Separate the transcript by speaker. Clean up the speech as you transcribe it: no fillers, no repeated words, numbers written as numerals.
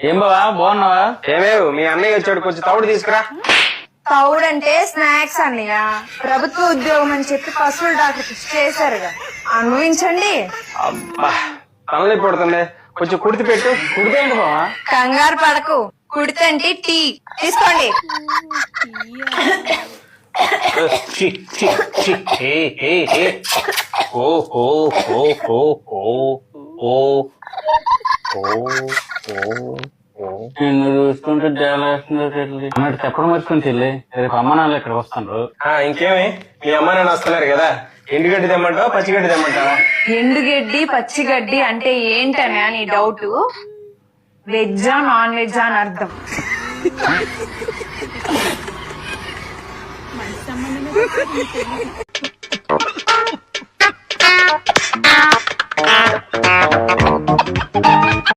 Speaker 1: ఏం బావా బాగున్నావా?
Speaker 2: ఏమేవు మీ అన్నయ్య వచ్చాడు, కొంచెం తౌడు తీసుకురా.
Speaker 3: తౌడంటే స్నాక్స్ అన్నయ్య. ప్రభుత్వ ఉద్యోగం అని చెప్పి పశువుల డాక్టర్ ఫిక్స్ చేశారుగా, అనుభవించండి.
Speaker 2: అబ్బా తనలే పడుతుంది, కొంచెం కుడితి పెట్టు.
Speaker 1: కుడితేంటి బావా?
Speaker 3: కంగారు పడకు, కుడితంటే టీ తీసుకోండి.
Speaker 2: ఛీ, ఛీ, ఛీ. ఏ, ఏ, ఏ. ఓ ఓ ఓ ఓ ఓ ఓ ఓ.
Speaker 1: నిన్ను చూస్తుంటే జాలేస్తుంది చెల్లి. అన్నట్టు చెప్పడం మర్చిపోయింది చెల్లి, రేపు అమ్మ నాన్న ఇక్కడికి వస్తాను.
Speaker 2: ఇంకేమి మీ అమ్మ నాన్న వస్తున్నారు కదా, ఎండుగడ్డి తెమ్మంటావా పచ్చిగడ్డి తెమ్మంటావా?
Speaker 3: ఎండుగడ్డి పచ్చిగడ్డి అంటే ఏంటనే నీ డౌట్? వెజ్జా నాన్ వెజ్జా అని అర్థం.
Speaker 4: సంబంధమే